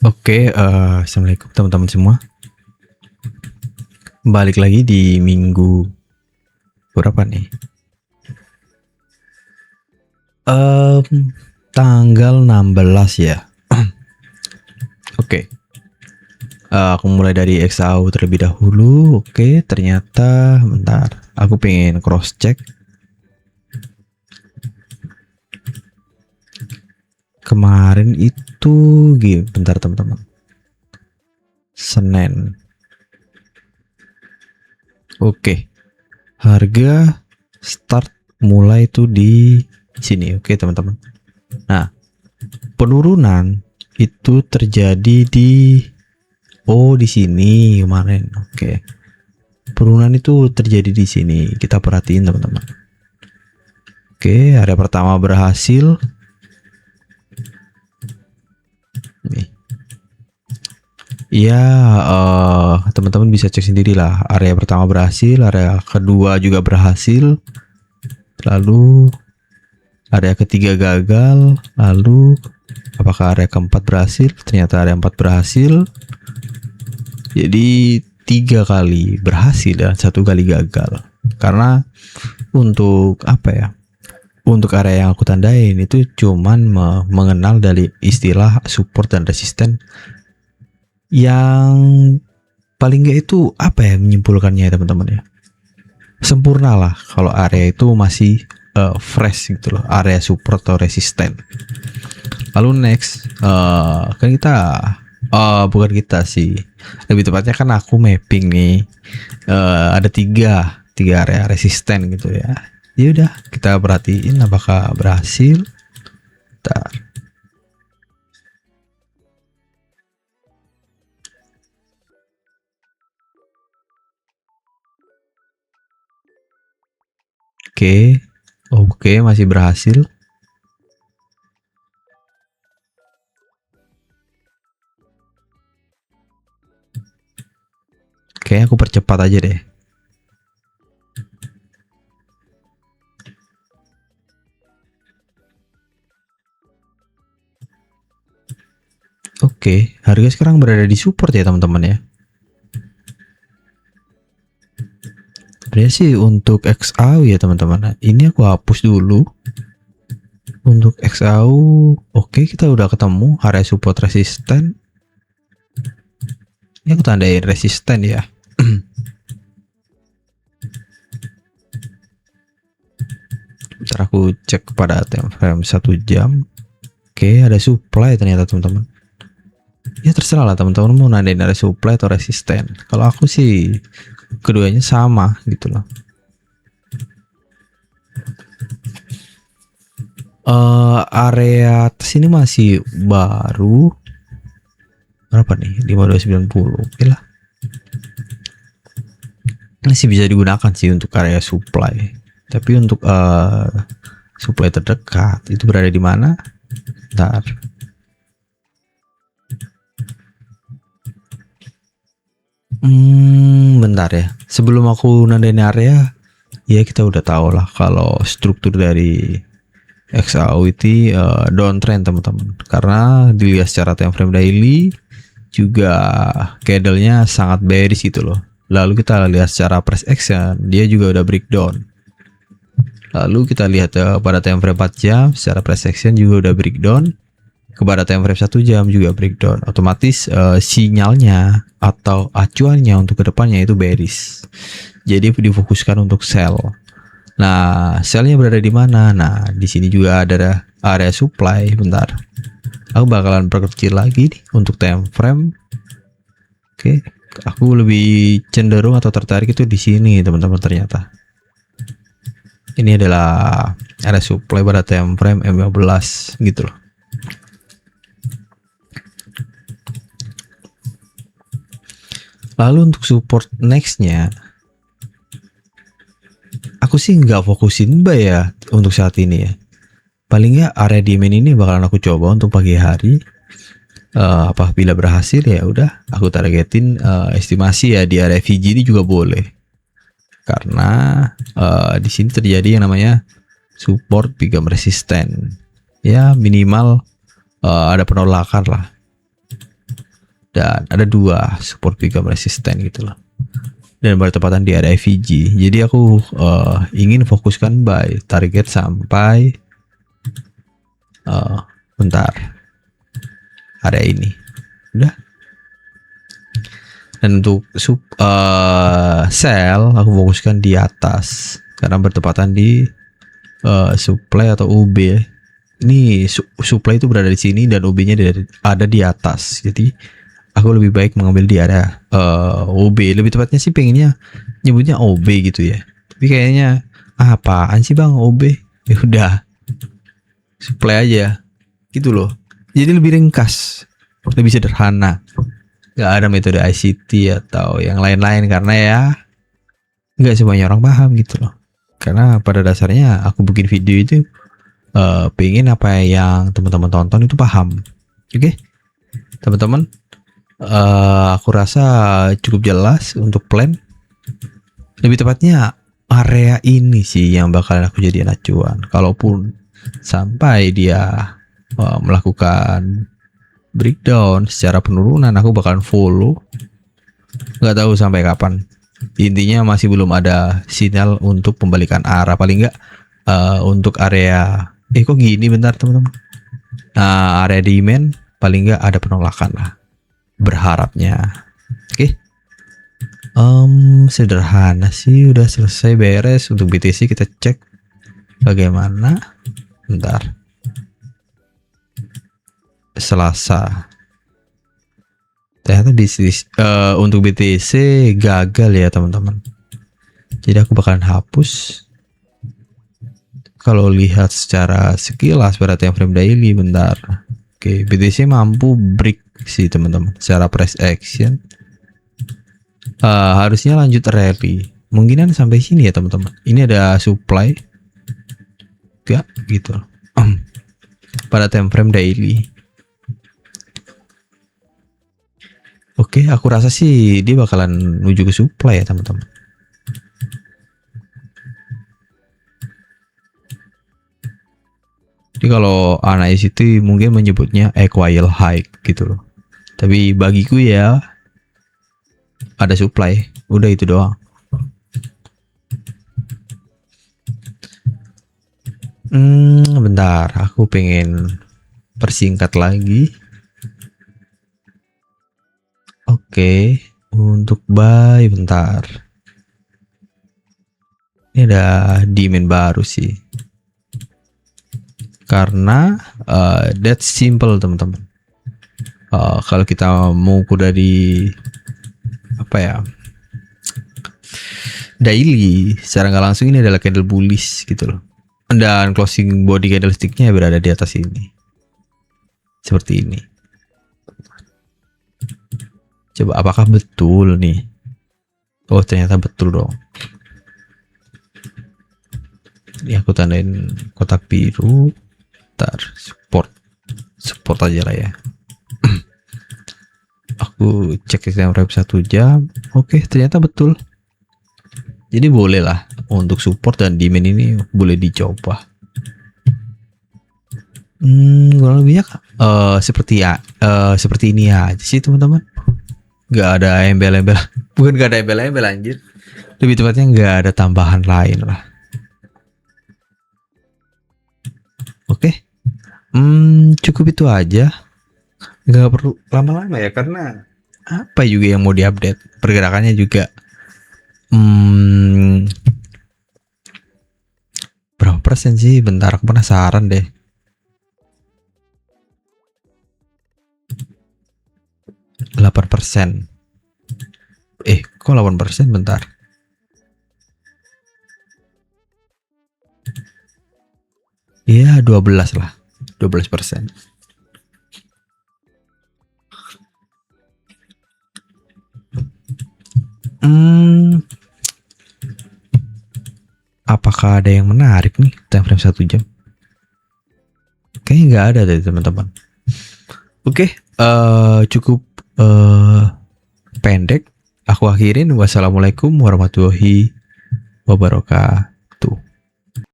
Oke, assalamualaikum teman-teman semua. Balik lagi di minggu berapa nih? Tanggal 16 ya. Oke. Aku mulai dari XAU terlebih dahulu. Oke, ternyata bentar. Aku pengen cross check. Kemarin itu bentar teman-teman. Senin. Oke. Harga start mulai itu di sini. Oke, teman-teman. Nah, penurunan itu terjadi di sini kemarin. Oke. Penurunan itu terjadi di sini. Kita perhatiin, teman-teman. Oke, area pertama berhasil. Nih. Ya, teman-teman bisa cek sendirilah. Area pertama berhasil, area kedua juga berhasil. Lalu area ketiga gagal. Lalu apakah area keempat berhasil? Ternyata area 4 berhasil. Jadi 3 kali berhasil dan 1 kali gagal. Karena untuk apa ya? Untuk area yang aku tandain itu cuman mengenal dari istilah support dan resisten yang paling nggak itu apa ya menyimpulkannya ya teman-teman ya. Sempurna lah kalau area itu masih fresh gitu loh, area support atau resisten. Lalu next kan kita bukan kita sih, lebih tepatnya kan aku mapping nih ada tiga area resisten gitu ya. Ya udah kita perhatiin apakah berhasil. Bentar. Oke, masih berhasil. Oke, aku percepat aja deh. Oke, harga sekarang berada di support ya teman-teman ya. Sebenarnya sih untuk XAU ya teman-teman. Ini aku hapus dulu. Untuk XAU, oke kita udah ketemu area support resisten. Ini aku tandain resisten ya. Ntar aku cek pada time frame 1 jam. Oke, ada supply ternyata teman-teman. Ya terserah lah teman-teman mau nandain area supply atau resisten. Kalau aku sih keduanya sama gitu loh. Area atas ini masih baru berapa nih, 5290. Oke lah, masih bisa digunakan sih untuk area supply. Tapi untuk supply terdekat itu berada di mana? Bentar. Bentar ya. Sebelum aku nandain area, ya kita udah tahu lah kalau struktur dari XAU itu downtrend teman-teman. Karena dilihat secara time frame daily juga candlenya sangat bearish gitu loh. Lalu kita lihat secara price action, dia juga udah breakdown. Lalu kita lihat pada time frame 4 jam, secara price action juga udah breakdown. Kepada time frame 1 jam juga breakdown. Otomatis sinyalnya atau acuannya untuk kedepannya itu bearish. Jadi difokuskan untuk sell. Nah, sellnya berada di mana? Nah, di sini juga ada area supply. Bentar, aku bakalan perkecil lagi nih untuk time frame. Oke, aku lebih cenderung atau tertarik itu di sini teman-teman. Ternyata ini adalah area supply pada time frame M15 gitu loh. Lalu untuk support nextnya, aku sih nggak fokusin buy ya untuk saat ini ya. Paling nggak area demand ini bakalan aku coba untuk pagi hari. Apabila berhasil ya udah aku targetin estimasi ya di area VG ini juga boleh. Karena di sini terjadi yang namanya support become resistant. Ya minimal ada penolakan lah. dan ada 2 support pickup resisten gitu loh, dan bertepatan di area FVG. Jadi aku ingin fokuskan buy target sampai bentar area ini udah. Dan untuk sell aku fokuskan di atas karena bertepatan di supply atau UB. Ini supply itu berada di sini dan UB-nya ada di atas. Jadi aku lebih baik mengambil di area OB. Lebih tepatnya sih pengennya nyebutnya OB gitu ya. Tapi kayaknya apaan sih bang OB? Ya udah supply aja gitu loh. Jadi lebih ringkas, lebih sederhana. Gak ada metode ICT atau yang lain-lain karena ya nggak semuanya orang paham gitu loh. Karena pada dasarnya aku bikin video itu pengen apa yang teman-teman tonton itu paham. Oke, teman-teman, aku rasa cukup jelas untuk plan. Lebih tepatnya area ini sih yang bakalan aku jadiin acuan. Kalaupun sampai dia melakukan breakdown secara penurunan, aku bakalan follow. Nggak tahu sampai kapan. Intinya masih belum ada sinyal untuk pembalikan arah. Paling nggak untuk area kok gini bentar teman-teman. Nah, area demand paling nggak ada penolakan lah. Berharapnya. Oke. Sederhana sih, udah selesai beres. Untuk BTC kita cek bagaimana. Bentar. Selasa. Ternyata bisnis untuk BTC gagal ya teman-teman. Jadi aku bakalan hapus. Kalau lihat secara sekilas pada time frame daily, bentar. Oke, BTC mampu break sih teman-teman. Secara price action harusnya lanjut rally. Mungkinan sampai sini ya teman-teman. Ini ada supply. Ya, gitu. Pada time frame daily. Oke, aku rasa sih dia bakalan menuju ke supply ya teman-teman. Jadi kalau analis itu mungkin menyebutnya equal high gitu loh. Tapi bagiku ya ada supply, udah itu doang. Bentar, aku pengen persingkat lagi. Oke, untuk buy bentar. Ini ada demand baru sih. Karena that's simple teman-teman. Kalau kita mau dari apa ya, daily secara nggak langsung ini adalah candle bullish gitu loh. Dan closing body candlesticknya berada di atas ini, seperti ini. Coba apakah betul nih? Oh ternyata betul dong. Ini aku tandain kotak biru. Ntar support aja lah ya. Aku cek time frame 1 jam. Oke, ternyata betul. Jadi boleh lah untuk support dan demand ini boleh dicoba. Kurang lebihnya seperti ini aja sih teman-teman. Gak ada embel-embel. Bukan gak ada embel-embel anjir. Lebih tepatnya gak ada tambahan lain lah. Oke. Cukup itu aja. Gak perlu lama-lama ya, karena apa juga yang mau diupdate. Pergerakannya juga berapa persen sih? Bentar, aku penasaran deh. %8. Kok 8%? Bentar. Iya, 12 lah. 12%. Apakah ada yang menarik nih time frame 1 jam? Kayaknya nggak ada dari teman-teman. Oke, cukup pendek. Aku akhirin. Wassalamualaikum warahmatullahi wabarakatuh.